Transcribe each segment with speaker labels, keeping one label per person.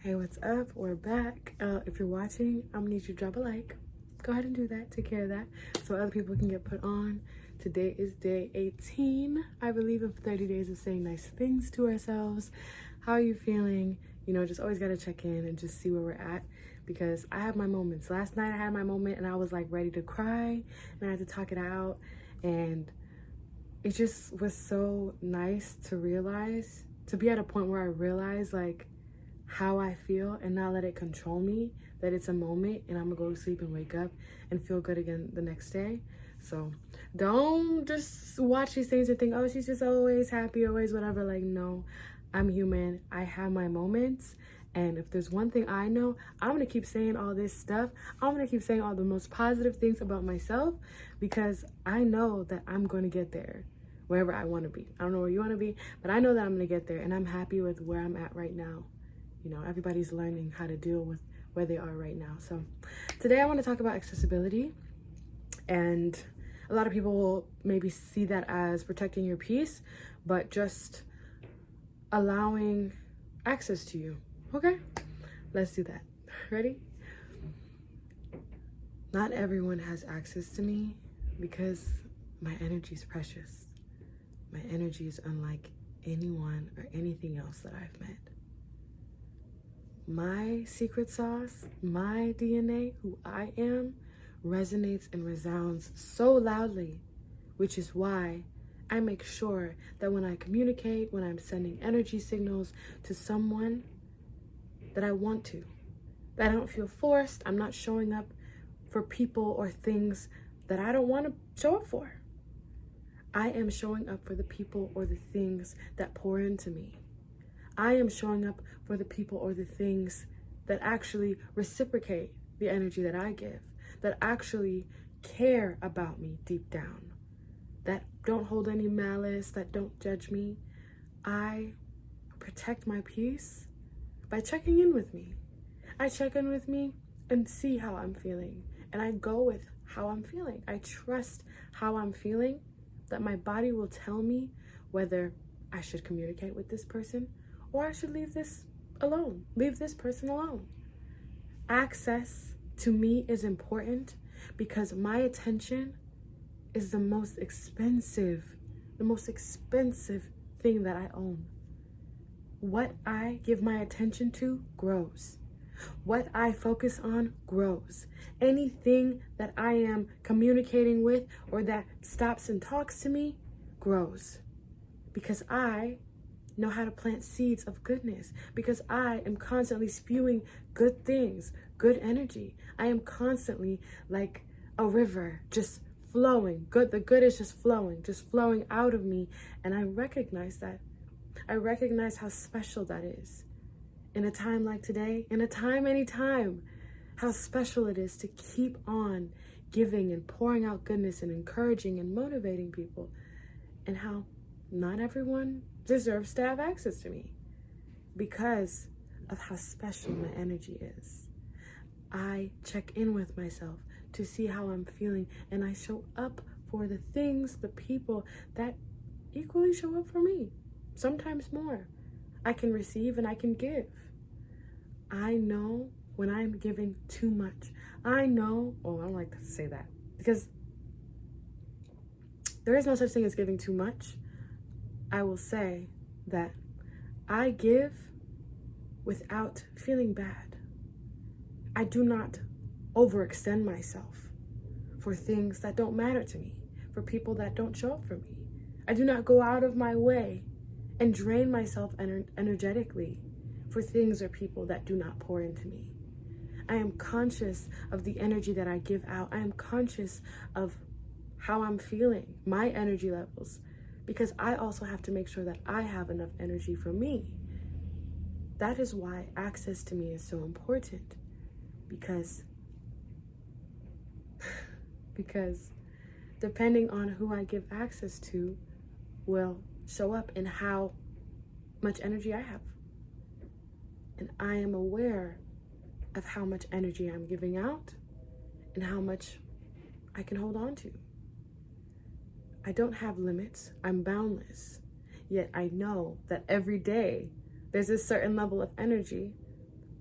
Speaker 1: Hey, what's up? We're back. If you're watching, I'm gonna need you to drop a like. Go ahead and do that. Take care of that so other people can get put on. Today is day 18, I believe, of 30 days of saying nice things to ourselves. How are you feeling? You know, just always gotta check in and just see where we're at, because I have my moments. Last night I had my moment and I was like ready to cry and I had to talk it out, and it just was so nice to realize, to be at a point where I realized like how I feel and not let it control me, that it's a moment and I'm gonna go to sleep and wake up and feel good again the next day. So don't just watch these things and think, oh, she's just always happy, always whatever. Like, no, I'm human. I have my moments. And if there's one thing I know, I'm gonna keep saying all this stuff. I'm gonna keep saying all the most positive things about myself, because I know that I'm gonna get there wherever I wanna be. I don't know where you wanna be, but I know that I'm gonna get there, and I'm happy with where I'm at right now. You know, everybody's learning how to deal with where they are right now. So today I want to talk about accessibility, and a lot of people will maybe see that as protecting your peace, but just allowing access to you. Okay, let's do that. Ready? Not everyone has access to me because my energy is precious. My energy is unlike anyone or anything else that I've met. My secret sauce, my DNA, who I am, resonates and resounds so loudly, which is why I make sure that when I communicate, when I'm sending energy signals to someone, that I want to, that I don't feel forced. I'm not showing up for people or things that I don't want to show up for. I am showing up for the people or the things that pour into me. I am showing up for the people or the things that actually reciprocate the energy that I give, that actually care about me deep down, that don't hold any malice, that don't judge me. I protect my peace by checking in with me. I check in with me and see how I'm feeling, and I go with how I'm feeling. I trust how I'm feeling, that my body will tell me whether I should communicate with this person or I should leave this alone, leave this person alone. Access to me is important because my attention is the most expensive thing that I own. What I give my attention to grows. What I focus on grows. Anything that I am communicating with or that stops and talks to me grows, because I know how to plant seeds of goodness, because I am constantly spewing good things, good energy. I am constantly like a river, just flowing. The good is just flowing out of me. And I recognize that. I recognize how special that is. In a time like today, in a time, anytime, how special it is to keep on giving and pouring out goodness and encouraging and motivating people, and how not everyone deserves to have access to me because of how special my energy is. I check in with myself to see how I'm feeling, and I show up for the things, the people that equally show up for me, sometimes more. I can receive and I can give. I know when I'm giving too much. I know, I don't like to say that, because there is no such thing as giving too much. I will say that I give without feeling bad. I do not overextend myself for things that don't matter to me, for people that don't show up for me. I do not go out of my way and drain myself energetically for things or people that do not pour into me. I am conscious of the energy that I give out. I am conscious of how I'm feeling, my energy levels, because I also have to make sure that I have enough energy for me. That is why access to me is so important, because depending on who I give access to will show up in how much energy I have. And I am aware of how much energy I'm giving out and how much I can hold on to. I don't have limits. I'm boundless. Yet I know that every day there's a certain level of energy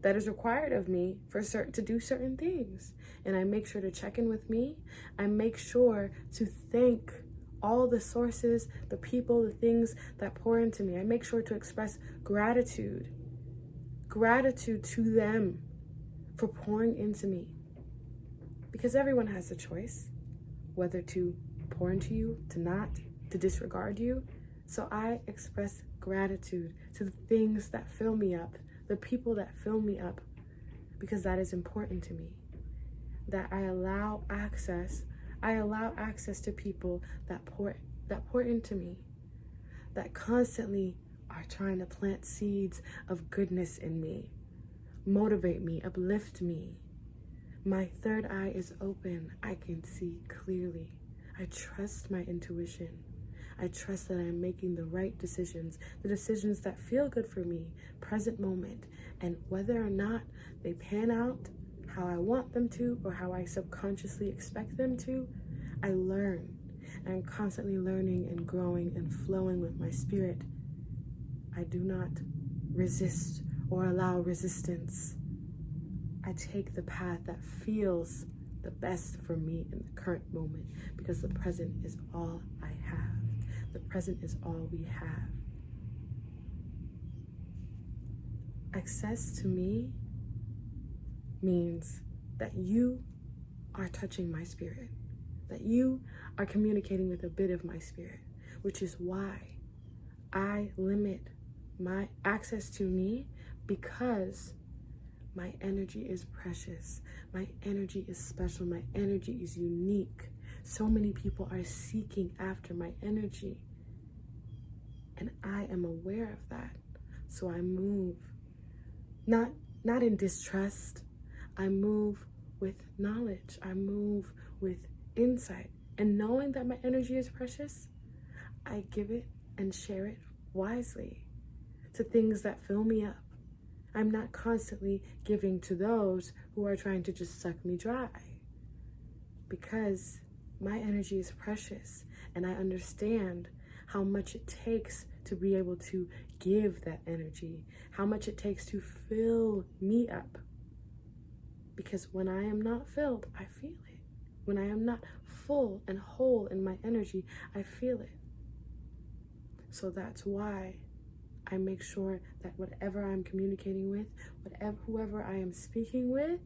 Speaker 1: that is required of me to do certain things. And I make sure to check in with me. I make sure to thank all the sources, the people, the things that pour into me. I make sure to express gratitude to them for pouring into me. Because everyone has a choice, whether to pour into you, to not, to disregard you. So I express gratitude to the things that fill me up, the people that fill me up, because that is important to me. That I allow access to people that pour into me, that constantly are trying to plant seeds of goodness in me, motivate me, uplift me. My third eye is open. I can see clearly. I trust my intuition. I trust that I'm making the right decisions, the decisions that feel good for me, present moment. And whether or not they pan out how I want them to or how I subconsciously expect them to, I learn. I'm constantly learning and growing and flowing with my spirit. I do not resist or allow resistance. I take the path that feels the best for me in the current moment, because the present is all I have. The present is all we have. Access to me means that you are touching my spirit, that you are communicating with a bit of my spirit, which is why I limit my access to me, because my energy is precious. My energy is special. My energy is unique. So many people are seeking after my energy, and I am aware of that. So I move not in distrust. I move with knowledge. I move with insight. And knowing that my energy is precious, I give it and share it wisely to things that fill me up. I'm not constantly giving to those who are trying to just suck me dry, because my energy is precious, and I understand how much it takes to be able to give that energy, how much it takes to fill me up. Because when I am not filled, I feel it. When I am not full and whole in my energy, I feel it. So that's why I make sure that whatever I'm communicating with, whoever I am speaking with,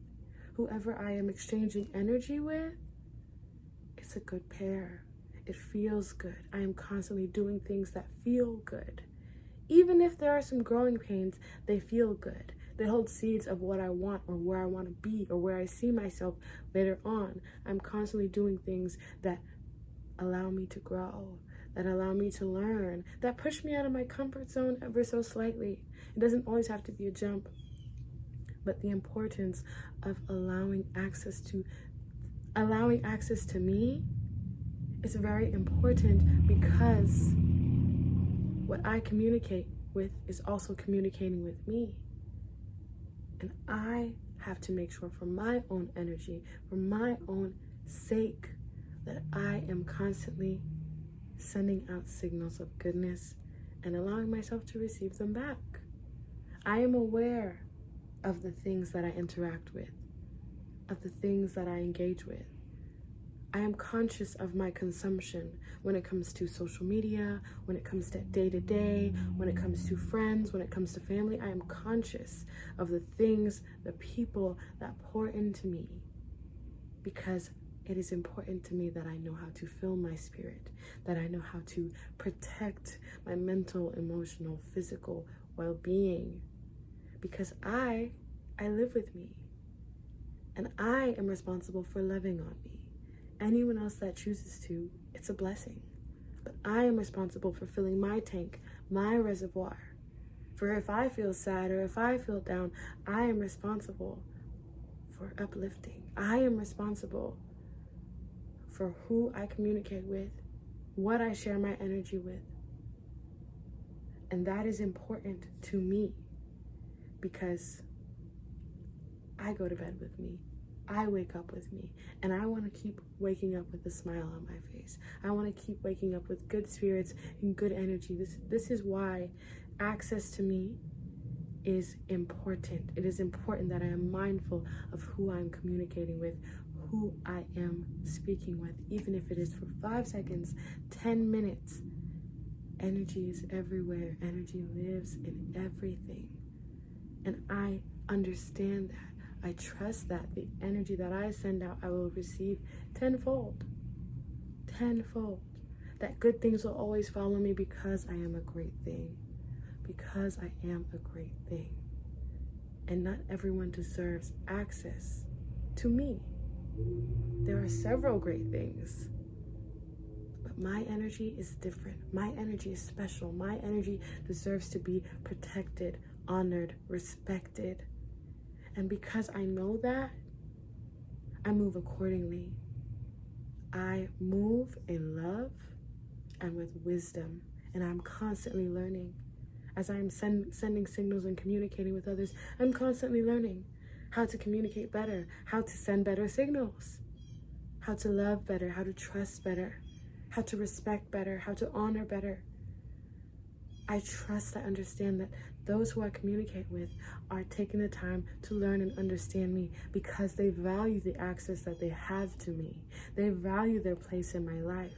Speaker 1: whoever I am exchanging energy with, it's a good pair. It feels good. I am constantly doing things that feel good. Even if there are some growing pains, they feel good. They hold seeds of what I want or where I want to be or where I see myself later on. I'm constantly doing things that allow me to grow, that allow me to learn, that push me out of my comfort zone ever so slightly. It doesn't always have to be a jump, but the importance of allowing access to me is very important, because what I communicate with is also communicating with me. And I have to make sure, for my own energy, for my own sake, that I am constantly sending out signals of goodness and allowing myself to receive them back. I am aware of the things that I interact with, of the things that I engage with. I am conscious of my consumption when it comes to social media, when it comes to day-to-day, when it comes to friends, when it comes to family. I am conscious of the things, the people that pour into me, because it is important to me that I know how to fill my spirit, that I know how to protect my mental, emotional, physical well-being, because I live with me, and I am responsible for loving on me. Anyone else that chooses to, it's a blessing. But I am responsible for filling my tank, my reservoir. For if I feel sad or if I feel down, I am responsible for uplifting. I am responsible for who I communicate with, what I share my energy with. And that is important to me, because I go to bed with me. I wake up with me, and I want to keep waking up with a smile on my face. I want to keep waking up with good spirits and good energy. This is why access to me is important. It is important that I am mindful of who I'm communicating with, who I am speaking with, even if it is for 5 seconds, 10 minutes. Energy is everywhere. Energy lives in everything. And I understand that. I trust that the energy that I send out, I will receive tenfold. Tenfold. That good things will always follow me because I am a great thing. Because I am a great thing. And not everyone deserves access to me. There are several great things. But my energy is different. My energy is special. My energy deserves to be protected, honored, respected. And because I know that, I move accordingly. I move in love and with wisdom. And I'm constantly learning. As I'm sending signals and communicating with others, I'm constantly learning how to communicate better, how to send better signals, how to love better, how to trust better, how to respect better, how to honor better. I trust, I understand that those who I communicate with are taking the time to learn and understand me because they value the access that they have to me. They value their place in my life.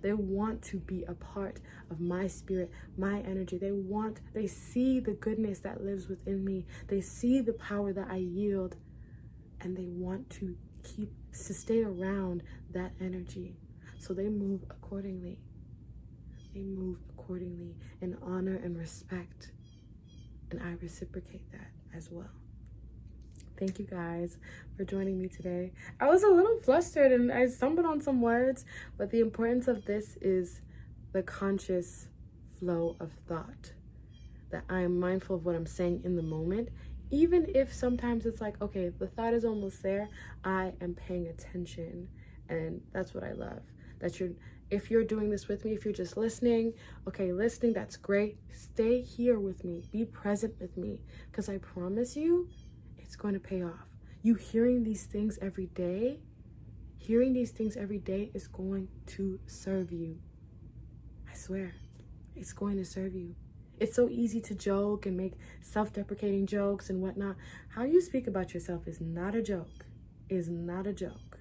Speaker 1: They want to be a part of my spirit, my energy. They see the goodness that lives within me. They see the power that I yield, and they want to stay around that energy. So they move accordingly. They move accordingly in honor and respect. And I reciprocate that as well. Thank you guys for joining me today. I was a little flustered and I stumbled on some words, but the importance of this is the conscious flow of thought. That I am mindful of what I'm saying in the moment. Even if sometimes it's like, okay, the thought is almost there, I am paying attention. And that's what I love. If you're doing this with me, if you're just listening, okay, listening, that's great. Stay here with me. Be present with me. Because I promise you, it's going to pay off. You hearing these things every day is going to serve you. I swear, it's going to serve you. It's so easy to joke and make self-deprecating jokes and whatnot. How you speak about yourself is not a joke. Is not a joke.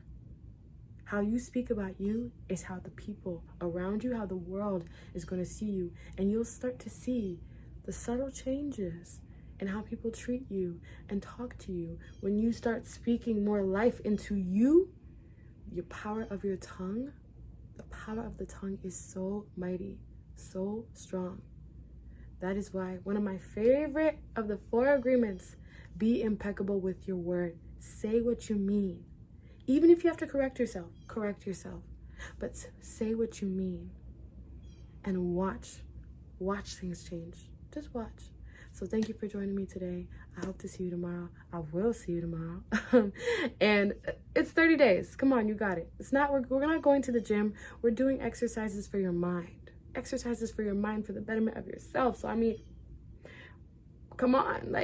Speaker 1: How you speak about you is how the people around you, how the world is going to see you. And you'll start to see the subtle changes in how people treat you and talk to you. When you start speaking more life into you, your power of your tongue, the power of the tongue is so mighty, so strong. That is why one of my favorite of the 4 agreements, be impeccable with your word. Say what you mean. Even if you have to correct yourself. But say what you mean. And watch things change. Just watch. So thank you for joining me today. I hope to see you tomorrow. I will see you tomorrow. And it's 30 days. Come on, you got it. We're not going to the gym. We're doing exercises for your mind. Exercises for your mind, for the betterment of yourself. So I mean, come on,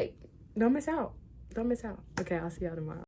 Speaker 1: don't miss out. Okay, I'll see y'all tomorrow.